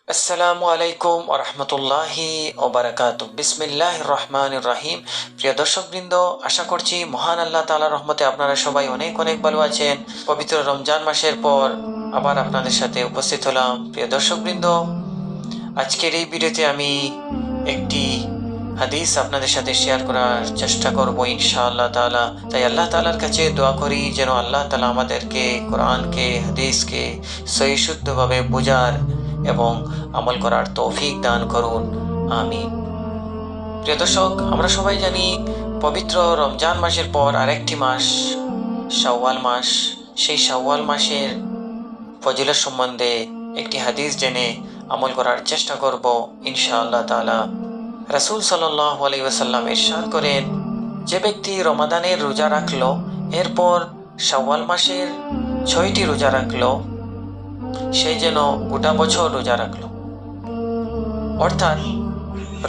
আসসালামু আলাইকুম ওয়া রাহমাতুল্লাহি ওয়া বারাকাতুহু। বিসমিল্লাহির রহমানির রহিম। প্রিয় দর্শকবৃন্দ, আশা করছি মহান আল্লাহ তাআলার রহমতে আপনারা সবাই অনেক অনেক ভালো আছেন। পবিত্র রমজান মাসের পর আবার আপনাদের সাথে উপস্থিত হলাম। প্রিয় দর্শকবৃন্দ, আজকের এই ভিডিওতে আমি একটি হাদিস আপনাদের সাথে শেয়ার করার চেষ্টা করব ইনশাআল্লাহ তাআলা। তাই আল্লাহ তাআলার কাছে দোয়া করি যেন আল্লাহ তাআলা আমাদেরকে কোরআনকে, হাদিসকে সহি শুদ্ধভাবে বোঝার এবং আমল করার তৌফিক দান করুন, আমিন। প্রিয় দর্শক, আমরা সবাই জানি পবিত্র রমজান মাসের পর আরেকটি মাস শাওয়াল মাস। সেই শাওয়াল মাসের ফজিলত সম্বন্ধে একটি হাদিস জেনে আমল করার চেষ্টা করব ইনশাআল্লাহ তাআলা। রাসূল সাল্লাল্লাহু আলাইহি ওয়াসাল্লাম ইরশাদ করেন, যে ব্যক্তি রমাদানের রোজা রাখলো, এরপর শাওয়াল মাসের 6টি রোজা রাখলো, সে যেন গোটা বছর রোজা রাখলো। অর্থাৎ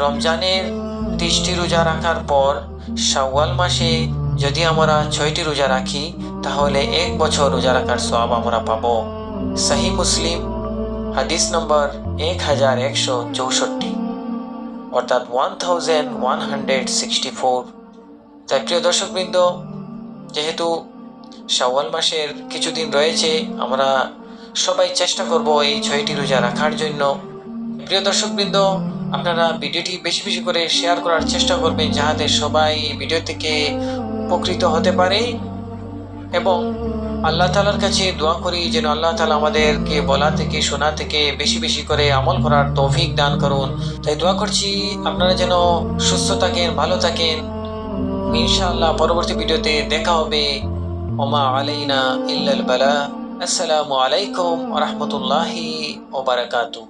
রমজানের 30টি রোজা রাখার পর শাওয়াল মাসে যদি আমরা 6টি রোজা রাখি, তাহলে 1 বছর রোজা রাখার সওয়াব আমরা পাবো। সহিহ মুসলিম হাদিস নম্বর 1164, অর্থাৎ 1164। তাই প্রিয় দর্শকবৃন্দ, যেহেতু শাওয়াল মাসের কিছুদিন রয়েছে, আমরা সবাই চেষ্টা করব এই 6টি রোজা রাখার জন্য। প্রিয় দর্শকবৃন্দ, আপনারা ভিডিওটি বেশি বেশি করে শেয়ার করার চেষ্টা করবেন, যাতে সবাই এই ভিডিও থেকে উপকৃত হতে পারে। এবং আল্লাহ তাআলার কাছে দোয়া করি যেন আল্লাহ তাআলা আমাদেরকে বলা থেকে শোনা থেকে বেশি বেশি করে আমল করার তৌফিক দান করুন। তাই দোয়া করছি আপনারা যেন সুস্থ থাকেন, ভালো থাকেন। ইনশাআল্লাহ পরবর্তী ভিডিওতে দেখা হবে। ওমা আলাইনা ইল্লাল বালা। আসসালামু আলাইকুম ওয়া রাহমাতুল্লাহি ওয়া বারাকাতুহু।